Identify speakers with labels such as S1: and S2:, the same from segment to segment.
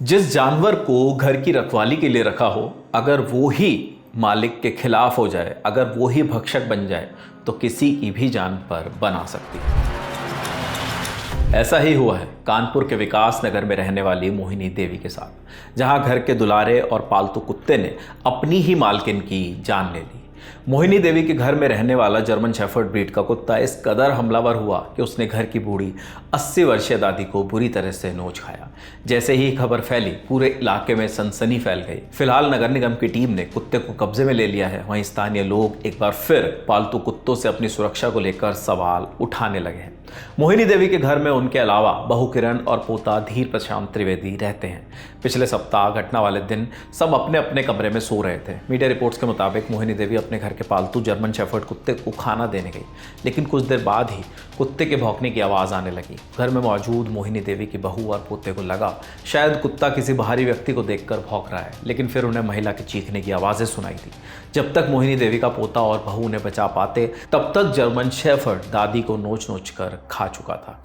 S1: जिस जानवर को घर की रखवाली के लिए रखा हो, अगर वो ही मालिक के खिलाफ हो जाए, अगर वो ही भक्षक बन जाए, तो किसी की भी जान पर बन आ सकती है। ऐसा ही हुआ है कानपुर के विकास नगर में रहने वाली मोहिनी देवी के साथ, जहां घर के दुलारे और पालतू कुत्ते ने अपनी ही मालकिन की जान ले ली। मोहिनी देवी के घर में रहने वाला जर्मन शेफर्ड ब्रीड का कुत्ता इस कदर हमलावर हुआ कि उसने घर की बूढ़ी 80 वर्षीय दादी को बुरी तरह से नोच खाया। जैसे ही खबर फैली, पूरे इलाके में सनसनी फैल गई। फिलहाल नगर निगम की टीम ने कुत्ते को कब्जे में ले लिया है। वहीं स्थानीय लोग एक बार फिर पालतू कुत्तों से अपनी सुरक्षा को लेकर सवाल उठाने लगे हैं। मोहिनी देवी के घर में उनके अलावा बहू किरण और पोता धीर प्रशांत त्रिवेदी रहते हैं। पिछले सप्ताह घटना वाले दिन सब अपने अपने कमरे में सो रहे थे। मीडिया रिपोर्ट्स के मुताबिक मोहिनी देवी अपने घर के पालतू जर्मन शेफर्ड कुत्ते को खाना देने गई, लेकिन कुछ देर बाद ही कुत्ते के भौंकने की आवाज़ आने लगी। घर में मौजूद मोहिनी देवी की बहू और पोते को लगा शायद कुत्ता किसी बाहरी व्यक्ति को देखकर भौंक रहा है, लेकिन फिर उन्हें महिला के चीखने की आवाज़ें सुनाई दी। जब तक मोहिनी देवी का पोता और बहू उन्हें बचा पाते, तब तक जर्मन शेफर्ड दादी को नोच नोच कर खा चुका था।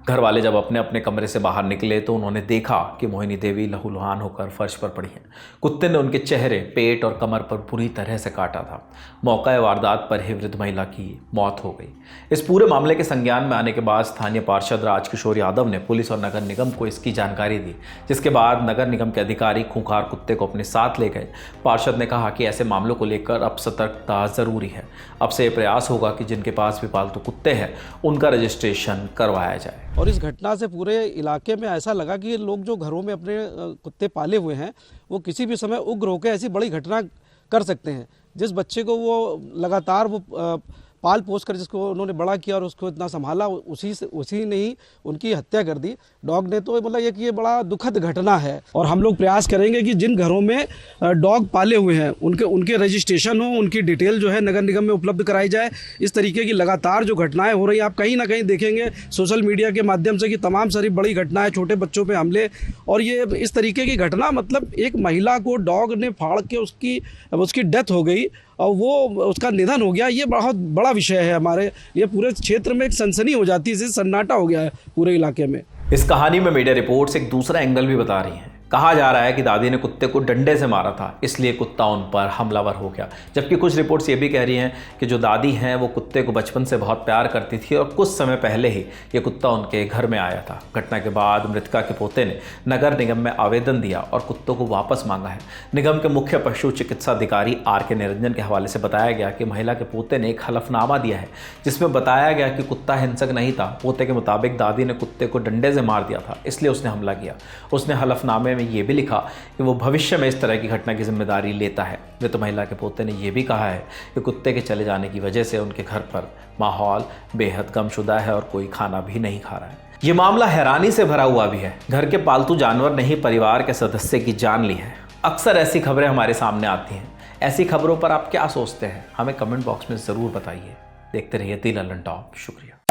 S1: घर वाले जब अपने अपने कमरे से बाहर निकले तो उन्होंने देखा कि मोहिनी देवी लहूलुहान होकर फर्श पर पड़ी हैं। कुत्ते ने उनके चेहरे, पेट और कमर पर बुरी तरह से काटा था। मौका वारदात पर ही वृद्ध महिला की मौत हो गई। इस पूरे मामले के संज्ञान में आने के बाद स्थानीय पार्षद राजकिशोर यादव ने पुलिस और नगर निगम को इसकी जानकारी दी, जिसके बाद नगर निगम के अधिकारी खूंखार कुत्ते को अपने साथ ले गए। पार्षद ने कहा कि ऐसे मामलों को लेकर अब सतर्कता जरूरी है। अब से ये प्रयास होगा कि जिनके पास भी पालतू कुत्ते हैं, उनका रजिस्ट्रेशन करवाया जाए।
S2: और इस घटना से पूरे इलाके में ऐसा लगा कि लोग जो घरों में अपने कुत्ते पाले हुए हैं, वो किसी भी समय उग्र होकर ऐसी बड़ी घटना कर सकते हैं। जिस बच्चे को वो लगातार पाल पोस कर जिसको उन्होंने बड़ा किया और उसको इतना संभाला, उसी ने ही उनकी हत्या कर दी डॉग ने। तो मतलब ये बड़ा दुखद घटना है। और हम लोग प्रयास करेंगे कि जिन घरों में डॉग पाले हुए हैं उनके रजिस्ट्रेशन हो, उनकी डिटेल जो है नगर निगम में उपलब्ध कराई जाए। इस तरीके की लगातार जो घटनाएं हो रही हैं, आप कहीं ना कहीं देखेंगे सोशल मीडिया के माध्यम से कि तमाम सारी बड़ी घटनाएं, छोटे बच्चों पर हमले, और ये इस तरीके की घटना, मतलब एक महिला को डॉग ने फाड़ के उसकी डेथ हो गई और वो उसका निधन हो गया। ये बहुत बड़ा विषय है हमारे, ये पूरे क्षेत्र में एक सनसनी हो जाती है, सन्नाटा हो गया है पूरे इलाके में।
S1: इस कहानी में मीडिया रिपोर्ट्स एक दूसरा एंगल भी बता रही हैं। कहा जा रहा है कि दादी ने कुत्ते को डंडे से मारा था, इसलिए कुत्ता उन पर हमलावर हो गया। जबकि कुछ रिपोर्ट्स ये भी कह रही हैं कि जो दादी हैं वो कुत्ते को बचपन से बहुत प्यार करती थी और कुछ समय पहले ही ये कुत्ता उनके घर में आया था। घटना के बाद मृतका के पोते ने नगर निगम में आवेदन दिया और कुत्तों को वापस मांगा है। निगम के मुख्य पशु चिकित्सा अधिकारी RK निरंजन के हवाले से बताया गया कि महिला के पोते ने एक हलफनामा दिया है, जिसमें बताया गया कि कुत्ता हिंसक नहीं था। पोते के मुताबिक दादी ने कुत्ते को डंडे से मार दिया था, इसलिए उसने हमला किया। उसने हलफनामे में ये भी लिखा कि वो भविष्य में इस तरह की घटना की जिम्मेदारी लेता है। मृत महिला के पोते ने यह भी कहा है कि कुत्ते के चले जाने की वजह से उनके घर पर माहौल बेहद गमशुदा है और कोई खाना भी नहीं खा रहा है। ये मामला हैरानी से भरा हुआ भी है। घर के पालतू जानवर ने ही परिवार के सदस्य की जान ली है। अक्सर ऐसी खबरें हमारे सामने आती हैं। ऐसी खबरों पर आप क्या सोचते हैं, हमें कमेंट बॉक्स में ज़रूर बताइए। देखते रहिए दी लल्लन टॉप। शुक्रिया।